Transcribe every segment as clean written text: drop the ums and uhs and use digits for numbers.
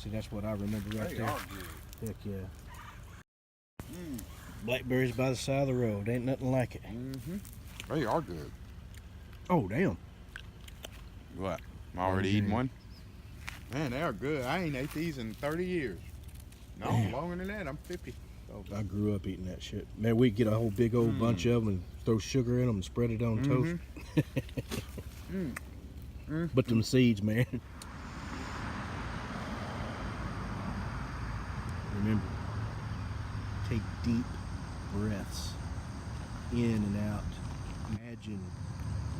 See, that's what I remember right They there. are good. Heck yeah. Blackberries by the side of the road. Ain't nothing like it. They are good. Oh, damn. What? I'm already eating one? Man, they are good. I ain't ate these in 30 years. No, Damn. longer than that. I'm 50. So. I grew up eating that shit. Man, we'd get a whole big old bunch of them and throw sugar in them and spread it on toast. But them seeds, man. Remember, take deep breaths in and out. Imagine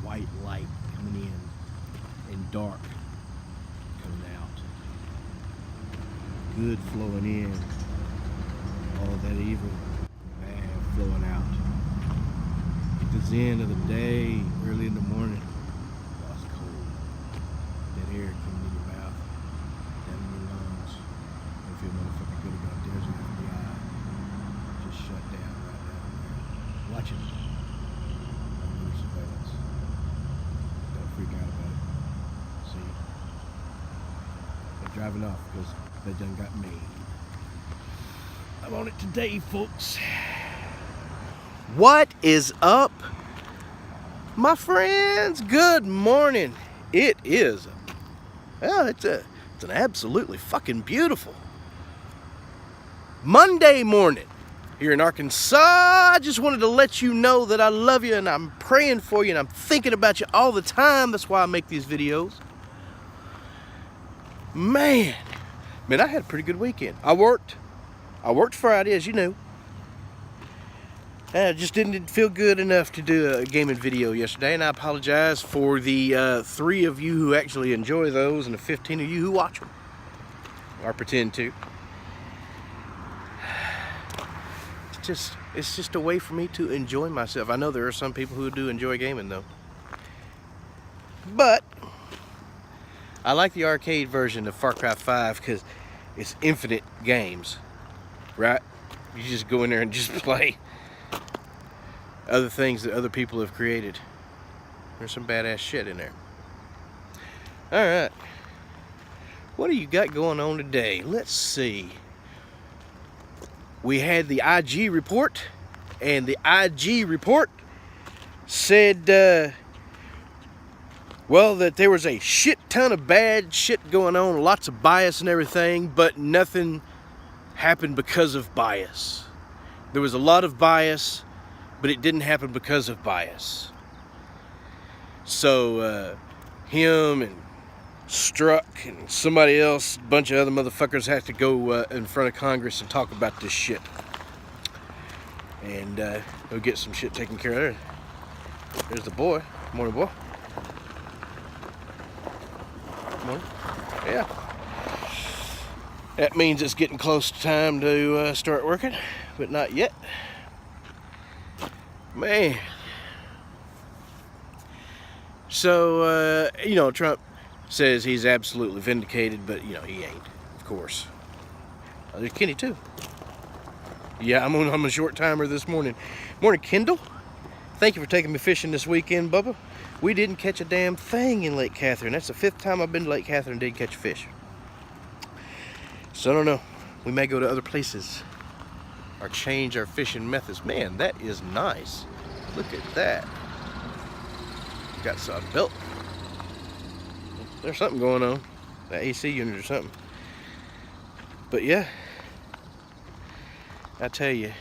white light coming in and dark coming out. Good flowing in. All that evil, bad flowing out. At the zen of the day, early in the morning, oh, it's cold. That air coming in your mouth, down in your lungs. You feel motherfucking good about desert in the eye. Just shut down right down there. Watch it. Under surveillance. Don't freak out about it. See? They're driving off because they done got me. I'm on it today, folks. What is up, my friends? Good morning. It is, well, it's an absolutely fucking beautiful Monday morning here in Arkansas. I just wanted to let you know that I love you and I'm praying for you and I'm thinking about you all the time. That's why I make these videos. Man, I had a pretty good weekend. I worked Friday, as you know. I just didn't feel good enough to do a gaming video yesterday, and I apologize for the 3 of you who actually enjoy those and the 15 of you who watch them, or pretend to. It's just a way for me to enjoy myself. I know there are some people who do enjoy gaming, though. But I like the arcade version of Far Cry 5 because it's infinite games. Right? You just go in there and just play other things that other people have created. There's some badass shit in there. Alright. What do you got going on today? Let's see. We had the IG report, and the IG report said, well, that there was a shit ton of bad shit going on, lots of bias and everything, but nothing happened because of bias. There was a lot of bias, but it didn't happen because of bias. So him and Struck and somebody else, a bunch of other motherfuckers, have to go in front of Congress and talk about this shit. And go get some shit taken care of. There's the boy. Morning, boy. Morning. Yeah. That means it's getting close to time to start working, but not yet. Man. So, you know, Trump says he's absolutely vindicated, but, you know, he ain't, of course. There's Kenny, too. Yeah, I'm a short timer this morning. Morning, Kendall. Thank you for taking me fishing this weekend, Bubba. We didn't catch a damn thing in Lake Catherine. That's the 5th time I've been to Lake Catherine and didn't catch a fish. So I don't know. We may go to other places or change our fishing methods. Man, that is nice. Look at that. Got some belt. There's something going on. That AC unit or something. But yeah, I tell you,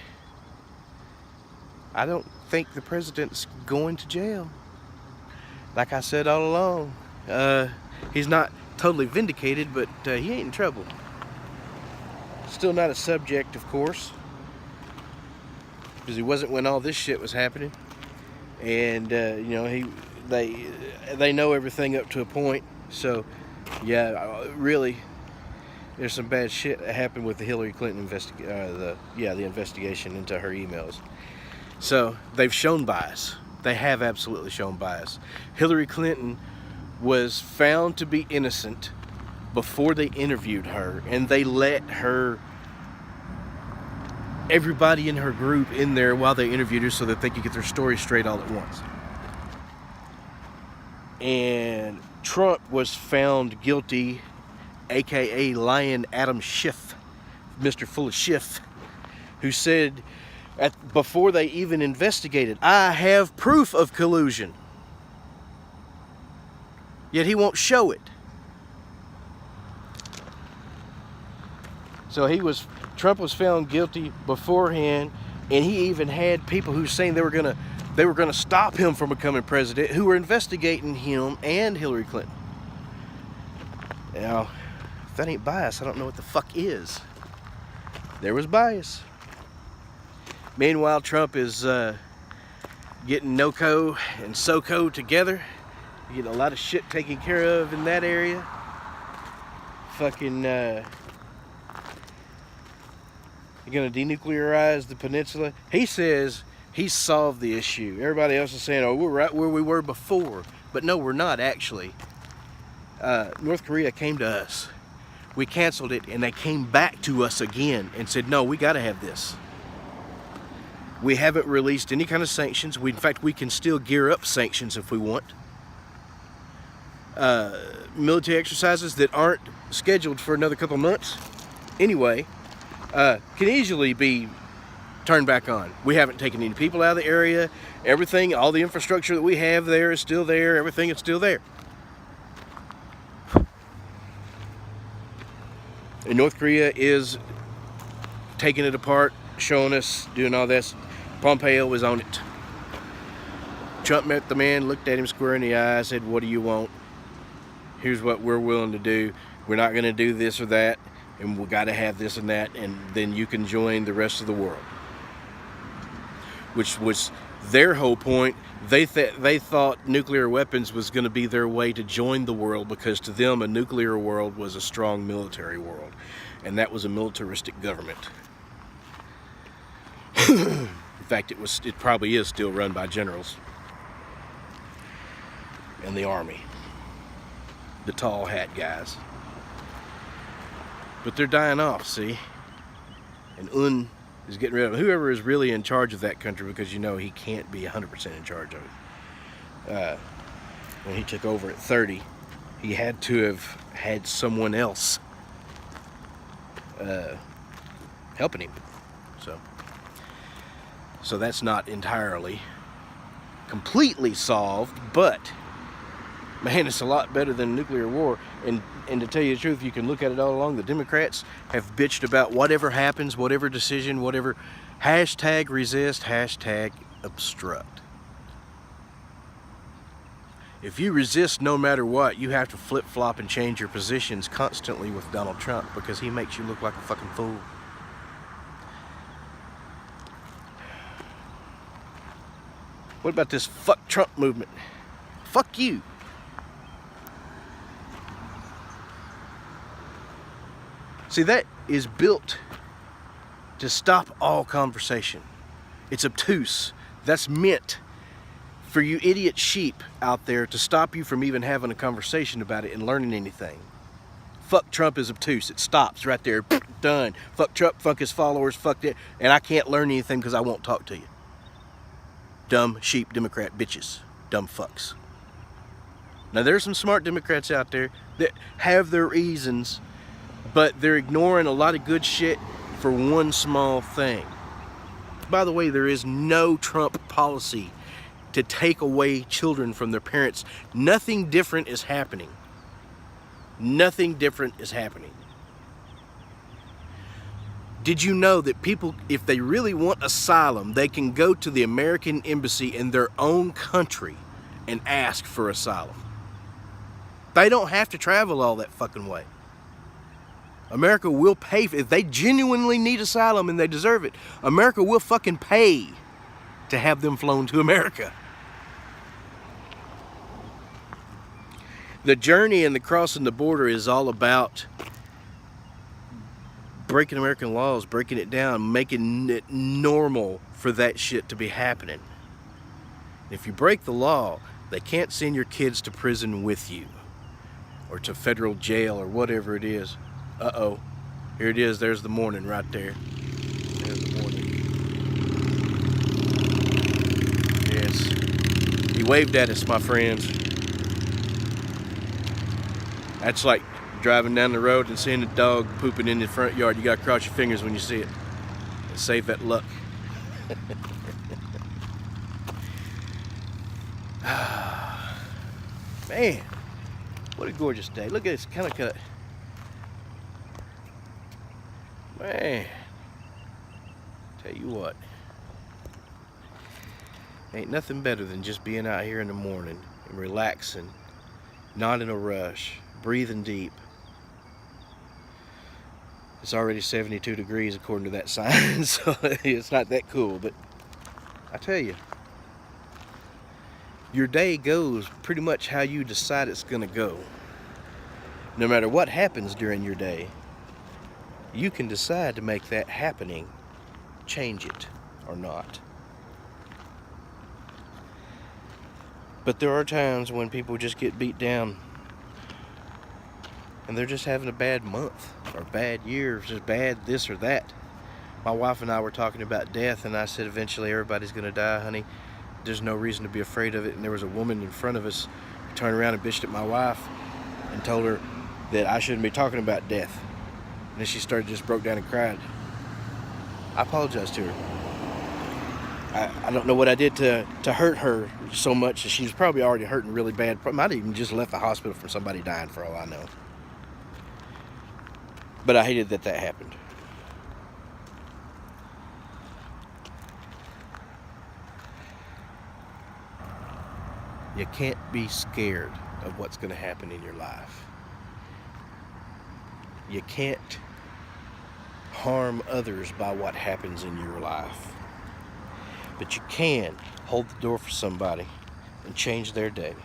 I don't think the president's going to jail. Like I said all along, he's not totally vindicated, but he ain't in trouble. Still not a subject, of course, because he wasn't when all this shit was happening. And you know, they know everything up to a point. So yeah, really, there's some bad shit that happened with the Hillary Clinton the investigation into her emails. So they've shown bias. They have absolutely shown bias. Hillary Clinton was found to be innocent before they interviewed her, and they let everybody in her group in there while they interviewed her so that they could get their story straight all at once. And Trump was found guilty aka Lion Adam Schiff, Mr. Full of Schiff, who said before they even investigated, I have proof of collusion. Yet he won't show it. So Trump was found guilty beforehand, and he even had people who saying they were gonna stop him from becoming president, who were investigating him and Hillary Clinton. Now, if that ain't bias, I don't know what the fuck is. There was bias. Meanwhile, Trump is getting NOCO and SOCO together, getting a lot of shit taken care of in that area. Fucking, you're gonna denuclearize the peninsula. He says he solved the issue. Everybody else is saying, oh, we're right where we were before. But no, we're not actually. North Korea came to us. We canceled it, and they came back to us again and said, no, we gotta have this. We haven't released any kind of sanctions. In fact, we can still gear up sanctions if we want. Military exercises that aren't scheduled for another couple months anyway, can easily be turned back on. We haven't taken any people out of the area. Everything, all the infrastructure that we have there is still there. Everything is still there. And North Korea is taking it apart, showing us, doing all this. Pompeo was on it. Trump met the man, looked at him square in the eye, said, what do you want? Here's what we're willing to do. We're not going to do this or that, and we got to have this and that, and then you can join the rest of the world. Which was their whole point. They thought nuclear weapons was going to be their way to join the world, because to them a nuclear world was a strong military world, and that was a militaristic government. In fact, it probably is still run by generals and the army, the tall hat guys. But they're dying off, see? And Un is getting rid of whoever is really in charge of that country, because you know he can't be 100% in charge of it. When he took over at 30, he had to have had someone else helping him. So that's not entirely completely solved, but man, it's a lot better than nuclear war. And to tell you the truth, you can look at it all along. The Democrats have bitched about whatever happens, whatever decision, whatever, hashtag resist, hashtag obstruct. If you resist no matter what, you have to flip-flop and change your positions constantly with Donald Trump, because he makes you look like a fucking fool. What about this fuck Trump movement? Fuck you. See, that is built to stop all conversation. It's obtuse. That's meant for you idiot sheep out there to stop you from even having a conversation about it and learning anything. Fuck Trump is obtuse. It stops right there. Done. Fuck Trump, fuck his followers, fuck that. And I can't learn anything because I won't talk to you. Dumb sheep Democrat bitches. Dumb fucks. Now there's some smart Democrats out there that have their reasons, but they're ignoring a lot of good shit for one small thing. By the way, there is no Trump policy to take away children from their parents. Nothing different is happening. Nothing different is happening. Did you know that people, if they really want asylum, they can go to the American embassy in their own country and ask for asylum? They don't have to travel all that fucking way. America will pay, if they genuinely need asylum and they deserve it, America will fucking pay to have them flown to America. The journey and the crossing the border is all about breaking American laws, breaking it down, making it normal for that shit to be happening. If you break the law, they can't send your kids to prison with you, or to federal jail, or whatever it is. Uh-oh. Here it is. There's the morning right there. There's the morning. Yes. He waved at us, my friends. That's like driving down the road and seeing a dog pooping in the front yard. You gotta cross your fingers when you see it and save that luck. Man, what a gorgeous day. Look at this kind of cut. Man, tell you what, ain't nothing better than just being out here in the morning and relaxing, not in a rush, breathing deep. It's already 72 degrees according to that sign, so it's not that cool, but I tell you, your day goes pretty much how you decide it's gonna go. No matter what happens during your day, you can decide to make that happening change it or not. But there are times when people just get beat down and they're just having a bad month or bad year, just bad this or that. My wife and I were talking about death, and I said eventually everybody's gonna die, honey. There's no reason to be afraid of it. And there was a woman in front of us who turned around and bitched at my wife and told her that I shouldn't be talking about death. And then she started, just broke down and cried. I apologized to her. I don't know what I did to hurt her so much that she was probably already hurting really bad. Might have even just left the hospital from somebody dying for all I know. But I hated that happened. You can't be scared of what's going to happen in your life. You can't harm others by what happens in your life. But you can hold the door for somebody and change their day.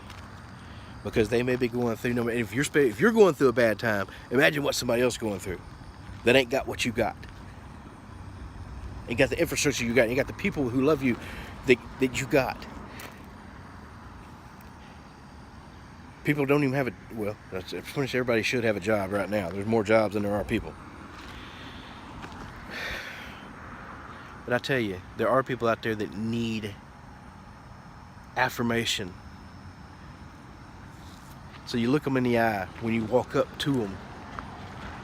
Because they may be going through, if you're going through a bad time, imagine what somebody else is going through that ain't got what you got. Ain't got the infrastructure you got. Ain't got the people who love you that you got. People don't even have a, well, that's pretty much everybody should have a job right now. There's more jobs than there are people. But I tell you, there are people out there that need affirmation. So you look them in the eye when you walk up to them,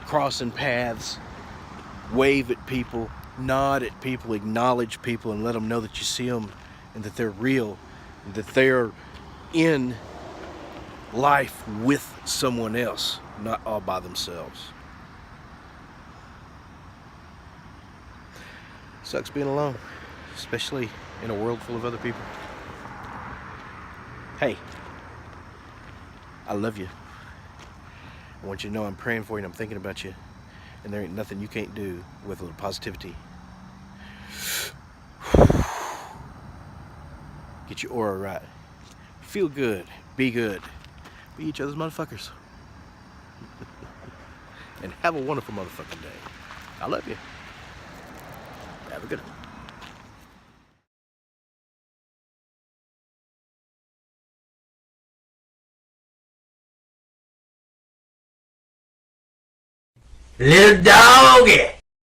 crossing paths, wave at people, nod at people, acknowledge people, and let them know that you see them and that they're real, and that they're in life with someone else, not all by themselves. Sucks being alone, especially in a world full of other people. Hey, I love you. I want you to know I'm praying for you and I'm thinking about you, and there ain't nothing you can't do with a little positivity. Get your aura right. Feel good. Be good. Be each other's motherfuckers. And have a wonderful motherfucking day. I love you. Have a good one. Lil Doggy!